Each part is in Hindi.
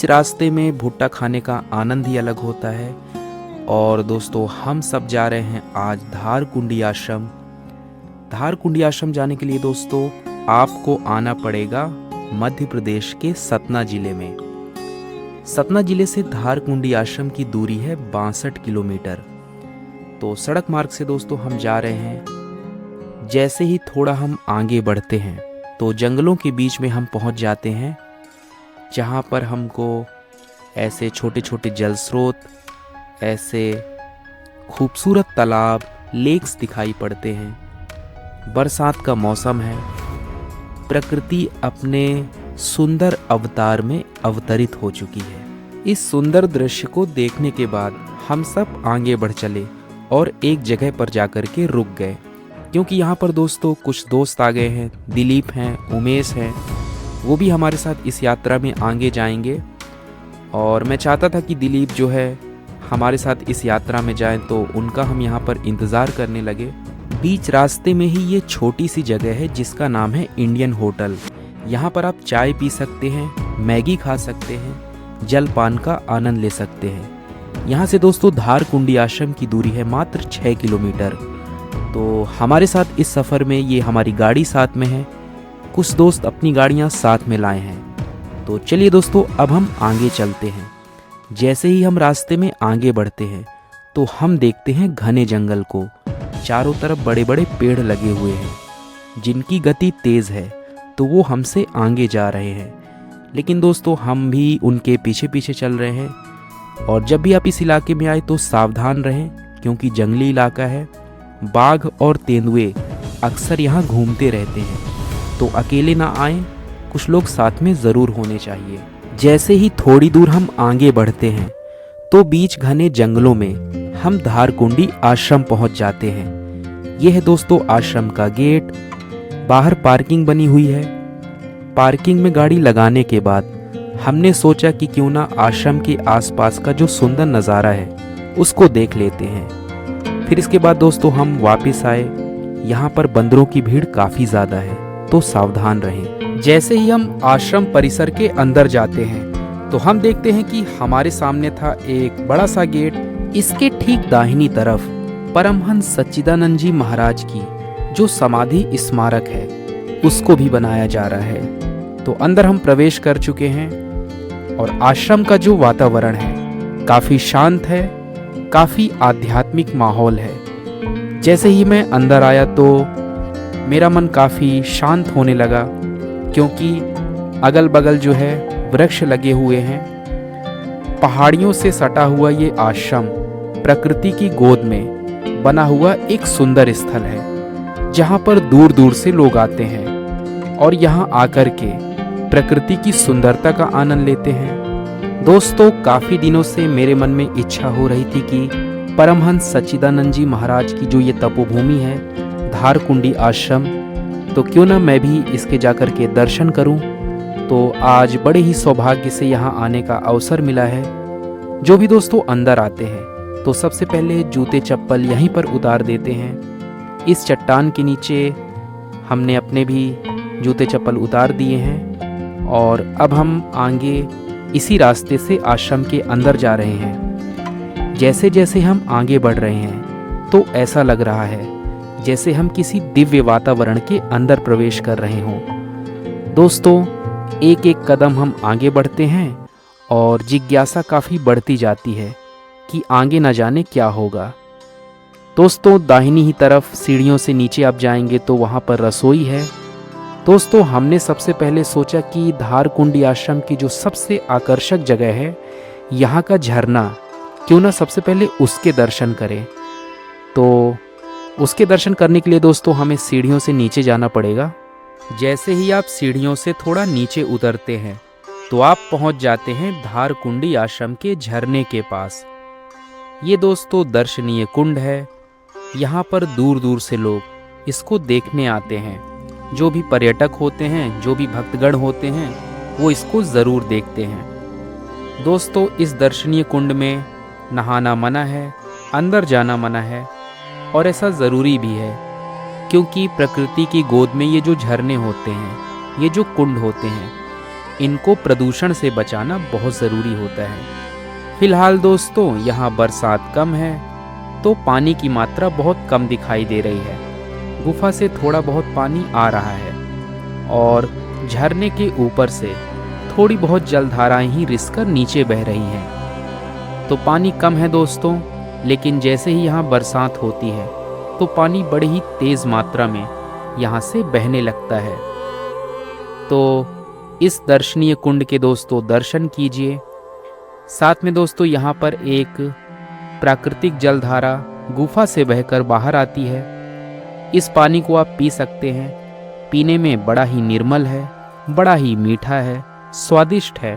बीच रास्ते में भुट्टा खाने का आनंद ही अलग होता है। और दोस्तों हम सब जा रहे हैं आज धारकुंडी आश्रम। धारकुंडी आश्रम जाने के लिए दोस्तों आपको आना पड़ेगा मध्य प्रदेश के सतना जिले में। सतना जिले से धारकुंडी आश्रम की दूरी है 62 किलोमीटर। तो सड़क मार्ग से दोस्तों हम जा रहे हैं। जैसे ही थोड़ा हम आगे बढ़ते हैं तो जंगलों के बीच में हम पहुंच जाते हैं, जहां पर हमको ऐसे छोटे छोटे जल स्रोत, ऐसे खूबसूरत तालाब, लेक्स दिखाई पड़ते हैं। बरसात का मौसम है, प्रकृति अपने सुंदर अवतार में अवतरित हो चुकी है। इस सुंदर दृश्य को देखने के बाद हम सब आगे बढ़ चले और एक जगह पर जाकर के रुक गए, क्योंकि यहाँ पर दोस्तों कुछ दोस्त आ गए हैं। दिलीप हैं, उमेश हैं, वो भी हमारे साथ इस यात्रा में आगे जाएंगे। और मैं चाहता था कि दिलीप जो है हमारे साथ इस यात्रा में जाएं, तो उनका हम यहाँ पर इंतज़ार करने लगे। बीच रास्ते में ही ये छोटी सी जगह है जिसका नाम है इंडियन होटल। यहाँ पर आप चाय पी सकते हैं, मैगी खा सकते हैं, जलपान का आनंद ले सकते हैं। यहाँ से दोस्तों धारकुंडी आश्रम की दूरी है मात्र 6 किलोमीटर। तो हमारे साथ इस सफ़र में ये हमारी गाड़ी साथ में है, कुछ दोस्त अपनी गाड़ियाँ साथ में लाए हैं। तो चलिए दोस्तों अब हम आगे चलते हैं। जैसे ही हम रास्ते में आगे बढ़ते हैं तो हम देखते हैं घने जंगल को। चारों तरफ बड़े बड़े पेड़ लगे हुए हैं जिनकी गति तेज़ है, तो वो हमसे आगे जा रहे हैं। लेकिन दोस्तों हम भी उनके पीछे पीछे चल रहे हैं। और जब भी आप इस इलाके में आए तो सावधान रहें, क्योंकि जंगली इलाका है। बाघ और तेंदुए अक्सर यहाँ घूमते रहते हैं, तो अकेले ना आएं, कुछ लोग साथ में ज़रूर होने चाहिए। जैसे ही थोड़ी दूर हम आगे बढ़ते हैं तो बीच घने जंगलों में हम धारकुंडी आश्रम पहुंच जाते हैं। यह है दोस्तों आश्रम का गेट। बाहर पार्किंग बनी हुई है। पार्किंग में गाड़ी लगाने के बाद हमने सोचा कि क्यों ना आश्रम के आसपास का जो सुंदर नज़ारा है उसको देख लेते हैं। फिर इसके बाद दोस्तों हम वापस आए। यहाँ पर बंदरों की भीड़ काफ़ी ज़्यादा है, तो सावधान रहें। जैसे ही हम आश्रम परिसर के अंदर जाते हैं तो हम देखते हैं कि हमारे सामने था एक बड़ा सा गेट। इसके ठीक दाहिनी तरफ परमहंस सच्चिदानंद जी महाराज की जो समाधि स्मारक है उसको भी बनाया जा रहा है। तो अंदर हम प्रवेश कर चुके हैं और आश्रम का जो वातावरण है काफ़ी शांत है, काफ़ी आध्यात्मिक माहौल है। जैसे ही मैं अंदर आया तो मेरा मन काफ़ी शांत होने लगा, क्योंकि अगल बगल जो है वृक्ष लगे हुए हैं। पहाड़ियों से सटा हुआ ये आश्रम प्रकृति की गोद में बना हुआ एक सुंदर स्थल है, जहाँ पर दूर दूर से लोग आते हैं और यहाँ आकर के प्रकृति की सुंदरता का आनंद लेते हैं। दोस्तों काफ़ी दिनों से मेरे मन में इच्छा हो रही थी कि परमहंस सच्चिदानंद जी महाराज की जो ये तपोभूमि है धारकुंडी आश्रम, तो क्यों ना मैं भी इसके जाकर के दर्शन करूं। तो आज बड़े ही सौभाग्य से यहाँ आने का अवसर मिला है। जो भी दोस्तों अंदर आते हैं तो सबसे पहले जूते चप्पल यहीं पर उतार देते हैं। इस चट्टान के नीचे हमने अपने भी जूते चप्पल उतार दिए हैं और अब हम आगे इसी रास्ते से आश्रम के अंदर जा रहे हैं। जैसे जैसे हम आगे बढ़ रहे हैं तो ऐसा लग रहा है जैसे हम किसी दिव्य वातावरण के अंदर प्रवेश कर रहे हों। दोस्तों एक एक कदम हम आगे बढ़ते हैं और जिज्ञासा काफ़ी बढ़ती जाती है कि आगे न जाने क्या होगा। दोस्तों दाहिनी ही तरफ सीढ़ियों से नीचे आप जाएंगे तो वहाँ पर रसोई है। दोस्तों हमने सबसे पहले सोचा कि धारकुंडी आश्रम की जो सबसे आकर्षक जगह है यहाँ का झरना, क्यों ना सबसे पहले उसके दर्शन करें। तो उसके दर्शन करने के लिए दोस्तों हमें सीढ़ियों से नीचे जाना पड़ेगा। जैसे ही आप सीढ़ियों से थोड़ा नीचे उतरते हैं तो आप पहुंच जाते हैं धारकुंडी आश्रम के झरने के पास। ये दोस्तों दर्शनीय कुंड है। यहाँ पर दूर दूर से लोग इसको देखने आते हैं। जो भी पर्यटक होते हैं, जो भी भक्तगण होते हैं, वो इसको ज़रूर देखते हैं। दोस्तों इस दर्शनीय कुंड में नहाना मना है, अंदर जाना मना है, और ऐसा ज़रूरी भी है क्योंकि प्रकृति की गोद में ये जो झरने होते हैं, ये जो कुंड होते हैं, इनको प्रदूषण से बचाना बहुत ज़रूरी होता है। फिलहाल दोस्तों यहाँ बरसात कम है तो पानी की मात्रा बहुत कम दिखाई दे रही है। गुफा से थोड़ा बहुत पानी आ रहा है और झरने के ऊपर से थोड़ी बहुत जलधाराएं ही रिसकर नीचे बह रही हैं। तो पानी कम है दोस्तों, लेकिन जैसे ही यहाँ बरसात होती है तो पानी बड़ी ही तेज़ मात्रा में यहाँ से बहने लगता है। तो इस दर्शनीय कुंड के दोस्तों दर्शन कीजिए। साथ में दोस्तों यहाँ पर एक प्राकृतिक जलधारा गुफा से बहकर बाहर आती है। इस पानी को आप पी सकते हैं। पीने में बड़ा ही निर्मल है, बड़ा ही मीठा है, स्वादिष्ट है।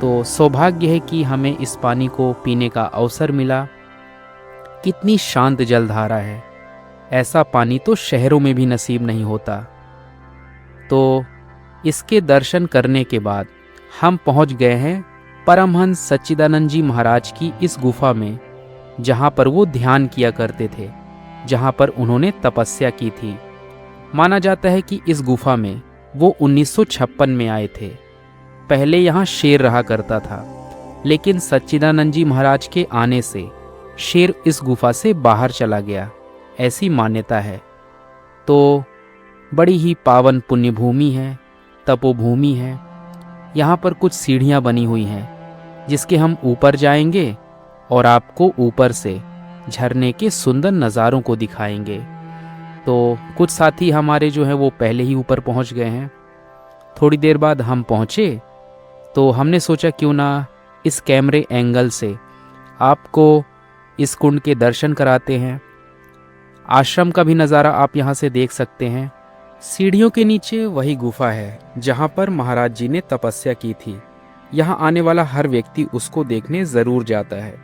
तो सौभाग्य है कि हमें इस पानी को पीने का अवसर मिला। कितनी शांत जलधारा है, ऐसा पानी तो शहरों में भी नसीब नहीं होता। तो इसके दर्शन करने के बाद हम पहुंच गए हैं परमहंस सच्चिदानंद जी महाराज की इस गुफा में, जहां पर वो ध्यान किया करते थे, जहां पर उन्होंने तपस्या की थी। माना जाता है कि इस गुफा में वो 1956 में आए थे। पहले यहाँ शेर रहा करता था, लेकिन सच्चिदानंद जी महाराज के आने से शेर इस गुफा से बाहर चला गया, ऐसी मान्यता है। तो बड़ी ही पावन पुण्य भूमि है, तपोभूमि है। यहाँ पर कुछ सीढ़ियाँ बनी हुई हैं जिसके हम ऊपर जाएंगे और आपको ऊपर से झरने के सुंदर नज़ारों को दिखाएंगे। तो कुछ साथी हमारे जो हैं वो पहले ही ऊपर पहुँच गए हैं। थोड़ी देर बाद हम पहुँचे तो हमने सोचा क्यों ना इस कैमरे एंगल से आपको इस कुंड के दर्शन कराते हैं। आश्रम का भी नज़ारा आप यहाँ से देख सकते हैं। सीढ़ियों के नीचे वही गुफा है जहाँ पर महाराज जी ने तपस्या की थी। यहाँ आने वाला हर व्यक्ति उसको देखने ज़रूर जाता है।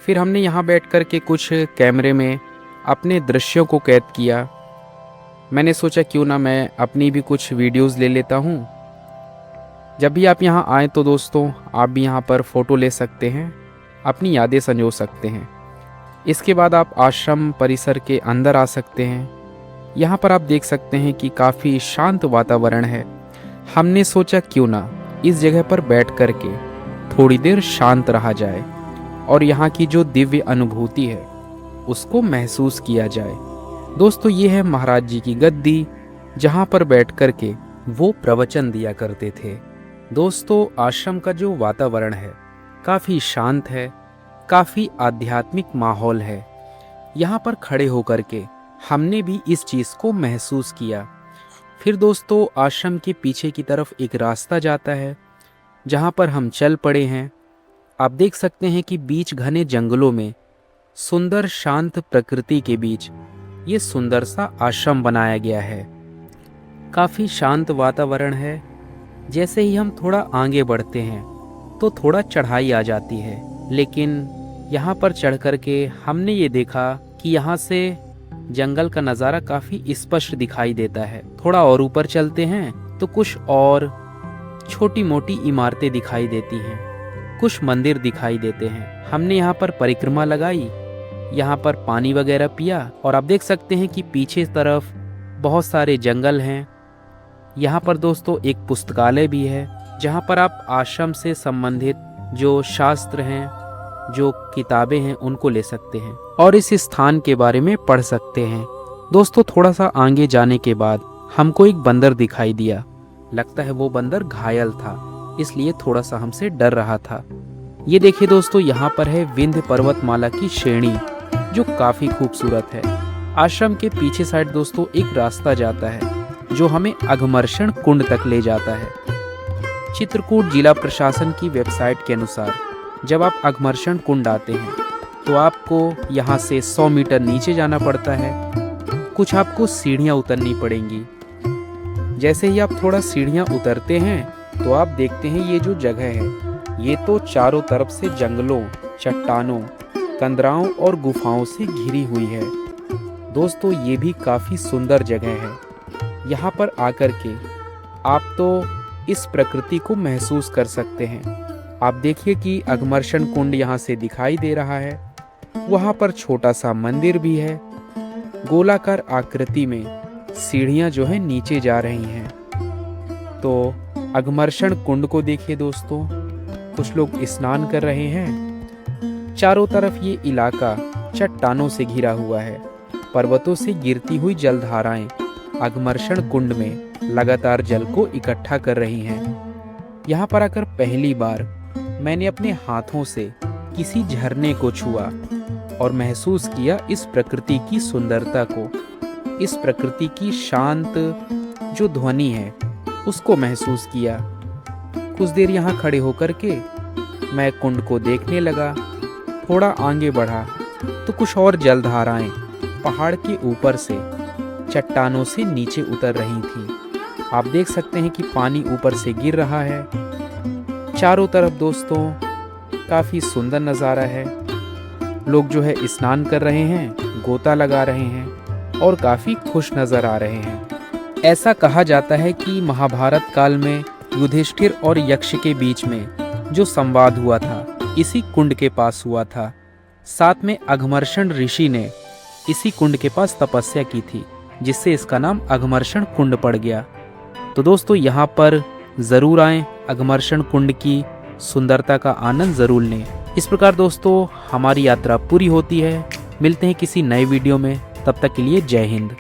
फिर हमने यहाँ बैठ कर के कुछ कैमरे में अपने दृश्यों को कैद किया। मैंने सोचा क्यों ना मैं अपनी भी कुछ वीडियोस ले लेता हूँ। जब भी आप यहाँ आएँ तो दोस्तों आप भी यहाँ पर फ़ोटो ले सकते हैं, अपनी यादें संजो सकते हैं। इसके बाद आप आश्रम परिसर के अंदर आ सकते हैं। यहाँ पर आप देख सकते हैं कि काफ़ी शांत वातावरण है। हमने सोचा क्यों ना इस जगह पर बैठ कर के थोड़ी देर शांत रहा जाए और यहाँ की जो दिव्य अनुभूति है उसको महसूस किया जाए। दोस्तों ये है महाराज जी की गद्दी, जहाँ पर बैठ कर के वो प्रवचन दिया करते थे। दोस्तों आश्रम का जो वातावरण है काफ़ी शांत है, काफ़ी आध्यात्मिक माहौल है। यहाँ पर खड़े होकर के हमने भी इस चीज़ को महसूस किया। फिर दोस्तों आश्रम के पीछे की तरफ एक रास्ता जाता है जहाँ पर हम चल पड़े हैं। आप देख सकते हैं कि बीच घने जंगलों में सुंदर शांत प्रकृति के बीच ये सुंदर सा आश्रम बनाया गया है। काफ़ी शांत वातावरण है। जैसे ही हम थोड़ा आगे बढ़ते हैं तो थोड़ा चढ़ाई आ जाती है, लेकिन यहाँ पर चढ़ कर के हमने ये देखा कि यहाँ से जंगल का नज़ारा काफ़ी स्पष्ट दिखाई देता है। थोड़ा और ऊपर चलते हैं तो कुछ और छोटी मोटी इमारतें दिखाई देती हैं, कुछ मंदिर दिखाई देते हैं। हमने यहाँ पर परिक्रमा लगाई, यहाँ पर पानी वगैरह पिया और आप देख सकते हैं कि पीछे तरफ बहुत सारे जंगल हैं। यहाँ पर दोस्तों एक पुस्तकालय भी है जहाँ पर आप आश्रम से संबंधित जो शास्त्र हैं, जो किताबें हैं उनको ले सकते हैं और इस स्थान के बारे में पढ़ सकते हैं। दोस्तों थोड़ा सा आगे जाने के बाद हमको एक बंदर दिखाई दिया। लगता है वो बंदर घायल था, इसलिए थोड़ा सा हमसे डर रहा था। ये देखिए दोस्तों यहाँ पर है विंध्य पर्वतमाला की श्रेणी जो काफ़ी खूबसूरत है। आश्रम के पीछे साइड दोस्तों एक रास्ता जाता है जो हमें अघमर्षण कुंड तक ले जाता है। चित्रकूट जिला प्रशासन की वेबसाइट के अनुसार जब आप अघमर्षण कुंड आते हैं तो आपको यहाँ से 100 मीटर नीचे जाना पड़ता है। कुछ आपको सीढ़ियाँ उतरनी पड़ेंगी। जैसे ही आप थोड़ा सीढ़ियाँ उतरते हैं तो आप देखते हैं ये जो जगह है ये तो चारों तरफ से जंगलों, चट्टानों, कंदराओं और गुफाओं से घिरी हुई है। दोस्तों ये भी काफ़ी सुंदर जगह है। यहाँ पर आकर के आप तो इस प्रकृति को महसूस कर सकते हैं। आप देखिए कि अघमर्षण कुंड यहाँ से दिखाई दे रहा है। वहाँ पर छोटा सा मंदिर भी है। गोलाकार आकृति में सीढ़ियाँ जो है नीचे जा रही हैं। तो अघमर्षण कुंड को देखिए दोस्तों, कुछ लोग स्नान कर रहे हैं। चारों तरफ ये इलाका चट्टानों से घिरा हुआ है। पर्वतों से गिरती हुई जलधाराएं अघमर्षण कुंड में लगातार जल को इकट्ठा कर रही हैं। यहाँ पर आकर पहली बार मैंने अपने हाथों से किसी झरने को छुआ और महसूस किया इस प्रकृति की सुंदरता को, इस प्रकृति की शांत जो ध्वनि है उसको महसूस किया। कुछ देर यहाँ खड़े होकर के मैं कुंड को देखने लगा। थोड़ा आगे बढ़ा तो कुछ और जलधाराएं पहाड़ के ऊपर से चट्टानों से नीचे उतर रही थी। आप देख सकते हैं कि पानी ऊपर से गिर रहा है। चारों तरफ दोस्तों काफ़ी सुंदर नज़ारा है। लोग जो है स्नान कर रहे हैं, गोता लगा रहे हैं और काफ़ी खुश नज़र आ रहे हैं। ऐसा कहा जाता है कि महाभारत काल में युधिष्ठिर और यक्ष के बीच में जो संवाद हुआ था इसी कुंड के पास हुआ था। साथ में अघमर्षण ऋषि ने इसी कुंड के पास तपस्या की थी, जिससे इसका नाम अघमर्षण कुंड पड़ गया। तो दोस्तों यहाँ पर ज़रूर आएं, अघमर्षण कुंड की सुंदरता का आनंद ज़रूर लें। इस प्रकार दोस्तों हमारी यात्रा पूरी होती है। मिलते हैं किसी नए वीडियो में, तब तक के लिए जय हिंद।